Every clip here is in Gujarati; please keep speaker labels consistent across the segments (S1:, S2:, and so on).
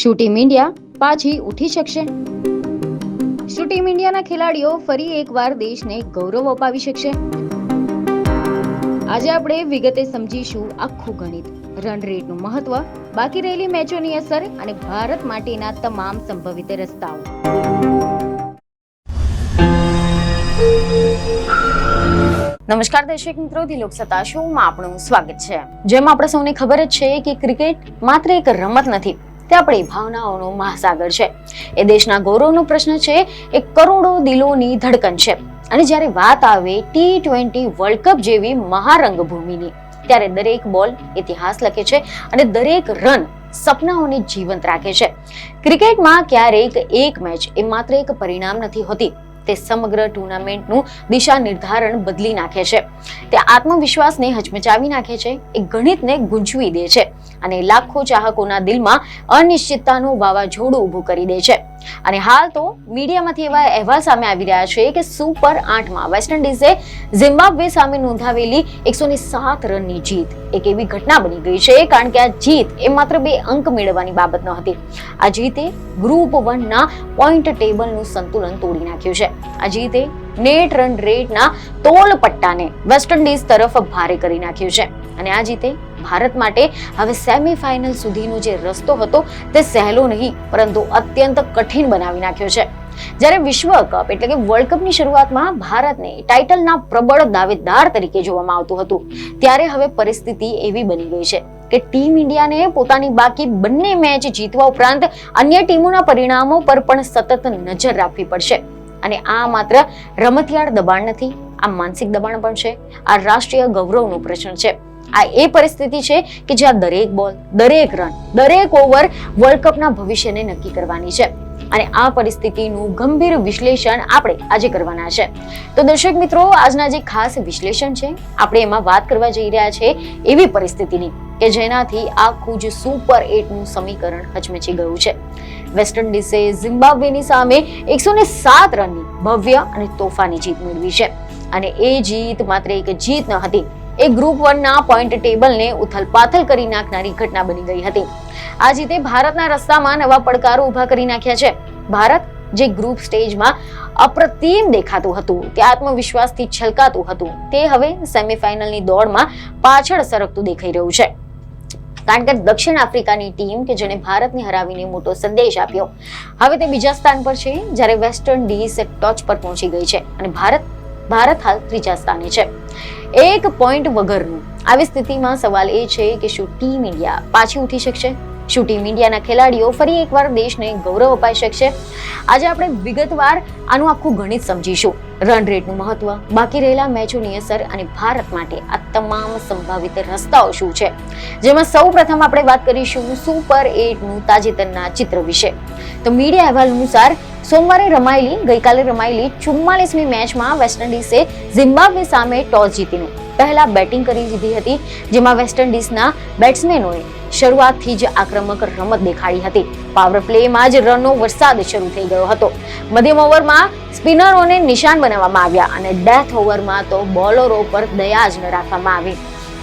S1: શું ટીમ ઇન્ડિયા પાછી ઉઠી શકશે? શું ટીમ ઇન્ડિયાના ખેલાડીઓ ફરી એકવાર દેશને ગૌરવ અપાવી શકશે? આજે આપણે વિગતે સમજીશું આખું ગણિત, રન રેટનું મહત્વ, બાકી રહેલી મેચોની અસર અને ભારત માટેના તમામ સંભવિત રસ્તાઓ. નમસ્કાર દર્શક મિત્રો, દિલોક સત્તા શોમાં આપનું સ્વાગત છે. જેમ આપણે સૌને ખબર જ છે કે ક્રિકેટ માત્ર એક રમત નથી, તે આપણી ભાવનાઓનો મહાસાગર છે. એ દેશના ગૌરવનો પ્રશ્ન છે, એ કરોડો દિલોની ધડકન છે. અને જ્યારે વાત આવે T20 વર્લ્ડ કપ જેવી મહારંગભૂમિની, ત્યારે દરેક બોલ ઇતિહાસ લખે છે અને દરેક રન સપનાઓને જીવંત રાખે છે. ક્રિકેટમાં ક્યારેક એક મેચ એ માત્ર એક પરિણામ નથી હોતી, તે સમગ્ર ટુર્નામેન્ટનું દિશા નિર્ધારણ બદલી નાખે છે. તે આત્મવિશ્વાસને હચમચાવી નાખે છે, એ ગણિતને ગૂંચવી દે છે અને લાખો ચાહકોના દિલમાં અનિશ્ચિતતાનું વાવાઝોડું ઊભું કરી દે છે. અને હાલ તો મીડિયામાંથી એવા અહેવાલ સામે આવી રહ્યા છે કે સુપર 8માં વેસ્ટ ઇન્ડિઝે ઝિમ્બાબ્વે સામે નોંધાવેલી 107 રનની જીત એક એવી ઘટના બની ગઈ છે, કારણ કે આ જીત એ માત્ર 2 અંક મેળવવાની બાબત ન હતી. આ જીતે ગ્રુપ 1ના પોઈન્ટ ટેબલનું સંતુલન તોડી નાખ્યું છે. આ જીતે નેટ રન રેટના તોલ પટ્ટાને વેસ્ટ ઇન્ડિઝ તરફ ભારે કરી નાખ્યું છે. અને આ જીતે ભારત માટે હવે સેમીફાઇનલ સુધીનો જે રસ્તો હતો તે સહેલો નહીં, પરંતુ અત્યંત કઠિન બનાવી નાખ્યો છે. જ્યારે વિશ્વ કપ એટલે કે વર્લ્ડ કપની શરૂઆતમાં ભારતને ટાઇટલના પ્રબળ દાવેદાર તરીકે જોવામાં આવતું હતું, ત્યારે હવે પરિસ્થિતિ એવી બની ગઈ છે કે ટીમ ઇન્ડિયાને પોતાની બાકી બંને મેચ જીતવા ઉપરાંત અન્ય ટીમોના પરિણામો પર પણ સતત નજર રાખવી પડશે. અને આ માત્ર રમતિયાળ દબાણ નથી, આ માનસિક દબાણ પણ છે. આ રાષ્ટ્રીય ગૌરવનો પ્રશ્ન છે. આ એ પરિસ્થિતિ છે કે જ્યાં દરેક બોલ, દરેક રન, દરેક ઓવર વર્લ્ડ કપના ભવિષ્યને નક્કી કરવાની છે. અને આ પરિસ્થિતિનું ગંભીર વિશ્લેષણ આપણે આજે કરવાના છે. તો દર્શક મિત્રો, આજના જે ખાસ વિશ્લેષણ છે, આપણે એમાં વાત કરવા જઈ રહ્યા છે એવી પરિસ્થિતિની કે જેનાથી આખું જ સુપર 8નું સમીકરણ હચમચી ગયું છે. વેસ્ટ ઇન્ડિઝે ઝિમ્બાબ્વેની સામે 107 રનની ભવ્ય અને તોફાની જીત મેળવી છે. અને એ જીત માત્ર એક જીત ન હતી, એ ગ્રુપ 1ના પોઈન્ટ ટેબલને ઉથલપાથલ કરી નાખનારી ઘટના બની ગઈ હતી. આ જીતે ભારતના રસ્તામાં નવા પડકારો ઊભા કરી નાખ્યા છે. ભારત જે ગ્રુપ સ્ટેજમાં અપ્રતિમ દેખાતું હતું, તે આત્મવિશ્વાસથી છલકાતું હતું, તે હવે સેમીફાઇનલની દોડમાં પાછળ સરકતું દેખાઈ રહ્યું છે. કારણ કે દક્ષિણ આફ્રિકાની ટીમ કે જેને ભારતને હરાવીને મોટો સંદેશ આપ્યો, હવે તે બીજા સ્થાન પર છે, જ્યારે વેસ્ટ ઇન્ડિઝ ટોચ પર પહોંચી ગઈ છે અને ભારત હાલ ત્રીજા સ્થાને છે, 1 પોઈન્ટ વગરનું. આવી સ્થિતિમાં સવાલ એ છે કે શું ટીમ ઇન્ડિયા પાછી ઉઠી શકશે? શું ટીમ ઇન્ડિયાના ખેલાડીઓ ફરી એકવાર દેશને ગૌરવ અપાઈ શકશે? આજે આપણે વિગતવાર આનું આખું ગણિત સમજીશું. રન રેટનું મહત્વ, બાકી રહેલા મેચોની અસર અને ભારત માટે આ તમામ સંભવિત રસ્તાઓ શું છે, જેમાં સૌ પ્રથમ આપણે વાત કરીશું સુપર 8નું તાજેતરના ચિત્ર વિશે. તો મીડિયા અહેવાલ અનુસાર ગઈકાલે રમાયેલી 44મી મેચમાં વેસ્ટ ઇન્ડિઝે ઝિમ્બાબ્વે સામે ટોસ જીતીને પહેલા બેટિંગ કરી લીધી હતી, જેમાં વેસ્ટ ઇન્ડિઝના બેટ્સમેનોએ શરૂઆતથી જ આક્રમક રમત દેખાડી હતી. પાવર પ્લેમાં જ રનનો વરસાદ શરૂ થઈ ગયો હતો. મધ્યમ ઓવરમાં સ્પિનરોને નિશાન બનાવવામાં આવ્યા અને ડેથ ઓવરમાં તો બોલરો પર દયા જ ન રાખવામાં આવી.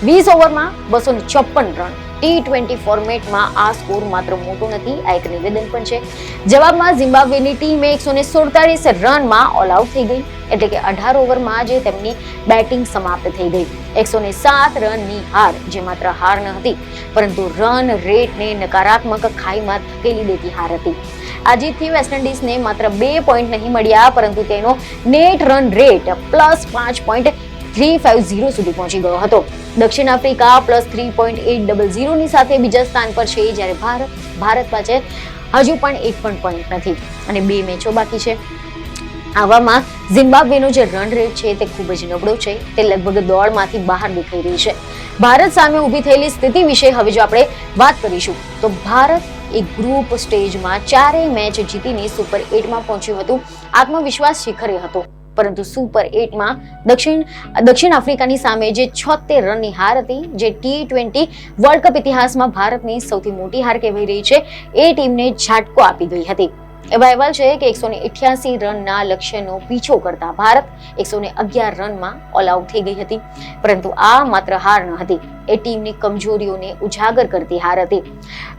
S1: 20 ઓવરમાં 256 રન. T20 ફોર્મેટમાં આ સ્કોર માત્ર મોટો નથી, આ એક નિવેદન પણ છે. જવાબમાં ઝિમ્બાબ્વેની ટીમે 147 રનમાં ઓલ આઉટ થઈ ગઈ, એટલે કે 18 ઓવરમાં જ તેમની બેટિંગ સમાપ્ત થઈ ગઈ. 107 રનની હાર, જે માત્ર હાર ન હતી, પરંતુ રન રેટને નકારાત્મક ખાઈમાં ધકેલી દેતી હાર હતી. આ જીતથી વેસ્ટ ઇન્ડિઝને માત્ર 2 પોઈન્ટ નહીં મળ્યા, પરંતુ તેનો નેટ રન રેટ +5.350 સુધી પહોંચી ગયો હતો. દક્ષિણ આફ્રિકા +3.800 ની સાથે બીજા સ્થાન પર છે, જ્યારે ભારત પાસે હજુ પણ 1 પણ પોઈન્ટ નથી અને 2 મેચો બાકી છે. આવામાં ઝિમ્બાબ્વેનો જે રન રેટ છે તે ખૂબ જ નબળો છે, તે લગભગ દોડમાંથી બહાર દેખાઈ રહી છે. ભારત સામે ઊભી થયેલી સ્થિતિ વિશે હવે જો આપણે વાત કરીશું, તો ભારત એક ગ્રુપ સ્ટેજમાં 4 મેચ જીતીને સુપર 8માં પહોંચ્યું હતું. આત્મવિશ્વાસ શિખરે હતો, પરંતુ સુપર 8માં દક્ષિણ આફ્રિકાની સામે જે 76 રનની હાર હતી, જે T20 વર્લ્ડ કપ ઇતિહાસમાં ભારતની સૌથી મોટી હાર કહેવાઈ રહી છે, એ ટીમને ઝાટકો આપી ગઈ હતી. એવા અહેવાલ છે કે 188 રનના લક્ષ્યનો પીછો કરતા ભારત 111 રનમાં ઓલ આઉટ થઈ ગઈ હતી. પરંતુ આ માત્ર હાર ન હતી, એ ટીમની કમજોરીઓને ઉજાગર કરતી હાર હતી.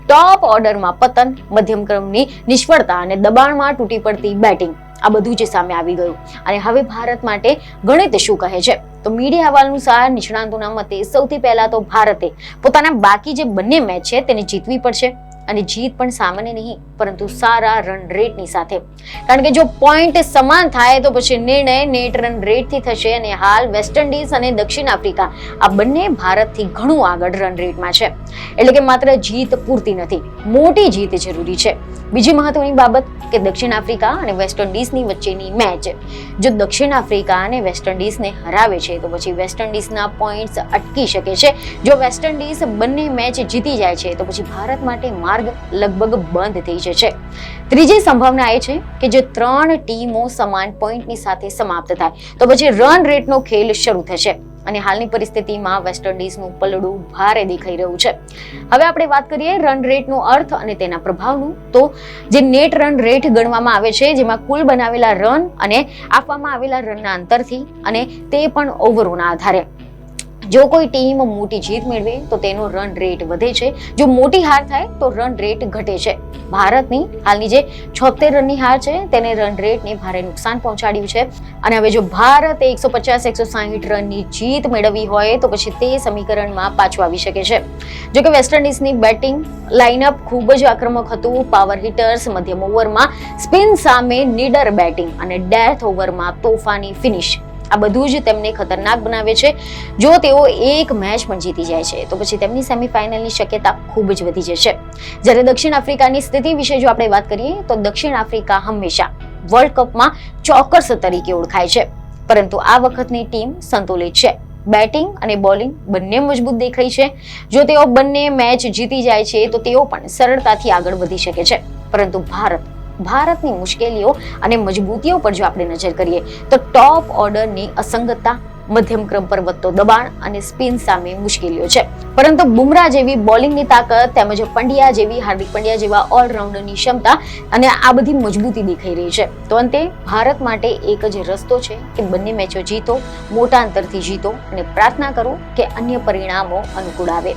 S1: ટોપ ઓર્ડરમાં પતન, મધ્યમ ક્રમની નિષ્ફળતા અને દબાણમાં તૂટી પડતી બેટિંગ, આ બધું જ સામે આવી ગયું. અને હવે ભારત માટે ગણિત શું કહે છે? તો મીડિયા અહેવાલ અનુસાર નિષ્ણાંતોના મતે સૌથી પહેલા તો ભારતે પોતાના બાકી જે બંને મેચ છે તેને જીતવી પડશે. અને જીત પણ સામાન્ય નહીં, પરંતુ સારા રન રેટની સાથે. કારણ કે જો પોઈન્ટ સમાન થાય તો પછી નિર્ણય નેટ રન રેટથી થશે. અને હાલ વેસ્ટ ઇન્ડિઝ અને દક્ષિણ આફ્રિકા આ બંને ભારતથી ઘણું આગળ રન રેટમાં છે. એટલે કે માત્ર જીત પૂરતી નથી, મોટી જીત જરૂરી છે. બીજી મહત્વની બાબત કે દક્ષિણ આફ્રિકા અને વેસ્ટ ઇન્ડિઝની વચ્ચેની મેચ, જો દક્ષિણ આફ્રિકા અને વેસ્ટ ઇન્ડિઝને હરાવે છે તો પછી વેસ્ટ ઇન્ડિઝના પોઈન્ટ્સ અટકી શકે છે. જો વેસ્ટ ઇન્ડિઝ બંને મેચ જીતી જાય છે તો પછી ભારત માટે માર્ગ લગભગ બંધ થઈ જશે. ત્રીજી સંભાવના એ છે કે જો 3 ટીમો સમાન પોઈન્ટની સાથે સમાપ્ત થાય તો પછી રન રેટનો ખેલ શરૂ થશે. અને હાલની પરિસ્થિતિમાં વેસ્ટ ઇન્ડિઝનું પલડું ભારે દેખાઈ રહ્યું છે. હવે આપણે વાત કરીએ રન રેટનો અર્થ અને તેના પ્રભાવનું. તો જે નેટ રન રેટ ગણવામાં આવે છે, જેમાં કુલ બનાવેલા રન અને આપવામાં આવેલા રનના અંતરથી, અને તે પણ ઓવરોના આધારે. જો કોઈ ટીમ મોટી જીત મેળવે તો તેનો રન રેટ વધે છે, જો મોટી હાર થાય તો રન રેટ ઘટે છે. ભારતની હાલની જે 76 રનની હાર છે તેને રન રેટને ભારે નુકસાન પહોંચાડ્યું છે. અને હવે જો ભારતે 150-160 રનની જીત મેળવવી હોય તો પછી તે સમીકરણમાં પાછું આવી શકે છે. જો કે વેસ્ટ ઇન્ડિઝની બેટિંગ લાઇનઅપ ખૂબ જ આક્રમક હતું. પાવર હિટર્સ, મધ્યમ ઓવરમાં સ્પિન સામે નીડર બેટિંગ અને ડેથ ઓવરમાં તોફાની ફિનિશ, આ બધું જ તેમને ખતરનાક બનાવે છે. જો તેઓ એક મેચ પણ જીતી જાય છે તો પછી તેમની સેમીફાઇનલની શક્યતા ખૂબ જ વધી જશે. જ્યારે દક્ષિણ આફ્રિકાની સ્થિતિ વિશે જો આપણે વાત કરીએ તો દક્ષિણ આફ્રિકા હંમેશા વર્લ્ડ કપમાં ચોકર્સ તરીકે ઓળખાય છે, પરંતુ આ વખતની ટીમ સંતુલિત છે. બેટિંગ અને બોલિંગ બંને મજબૂત દેખાય છે. જો તેઓ બંને મેચ જીતી જાય છે તો તેઓ પણ સરળતાથી આગળ વધી શકે છે. પરંતુ ભારતની મુશ્કેલીઓ અને મજબૂતીઓ પર જો આપણે નજર કરીએ તો ટોપ ઓર્ડરની અસંગતતા, મધ્યમ ક્રમ પર વધતો દબાણ અને સ્પિન સામે મુશ્કેલીઓ છે. પરંતુ બુમરાહ જેવી બોલિંગની તાકાત તેમજ હાર્દિક પંડ્યા જેવા ઓલરાઉન્ડરની ક્ષમતા અને આ બધી મજબૂતી દેખાઈ રહી છે. તો અંતે ભારત માટે એક જ રસ્તો છે કે બંને મેચો જીતો, મોટા અંતરથી જીતો અને પ્રાર્થના કરો કે અન્ય પરિણામો અનુકૂળ આવે.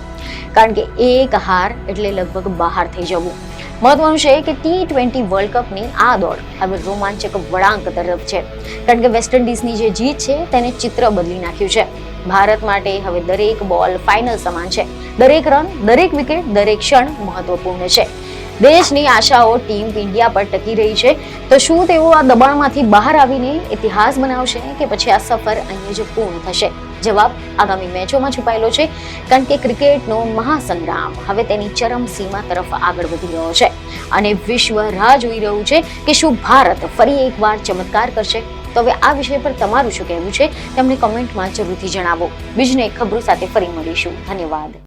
S1: કારણ કે એક હાર એટલે લગભગ બહાર થઈ જવું. મહત્વનું છે કે T20 વર્લ્ડ કપની આ દોડ હવે રોમાંચક વળાંક તરફ છે. કારણ કે વેસ્ટ ઇન્ડિઝની જે જીત છે તેને ચિત્ર બદલી નાખ્યું છે. ભારત માટે હવે દરેક બોલ ફાઇનલ સમાન છે. દરેક રન, દરેક વિકેટ, દરેક ક્ષણ મહત્વપૂર્ણ છે. દેશની આશાઓ ટીમ ઇન્ડિયા પર ટકી રહી છે. તો શું તેઓ આ દબાણમાંથી બહાર આવીને ઇતિહાસ બનાવશે કે પછી આ સફર અહીંયા જ પૂર્ણ થશે? જવાબ આગામી મેચોમાં છુપાયેલો છે. કારણ કે ક્રિકેટનો મહાસંગ્રામ હવે તેની ચરમ સીમા તરફ આગળ વધી રહ્યો છે અને વિશ્વ રાહ જોઈ રહ્યું છે કે શું ભારત ફરી એકવાર ચમત્કાર કરશે. તો હવે આ વિષય પર તમારું શું કહેવું છે તેમને કોમેન્ટમાં જરૂરથી જણાવો. બીજને ખબરો સાથે ફરી મળીશું. ધન્યવાદ.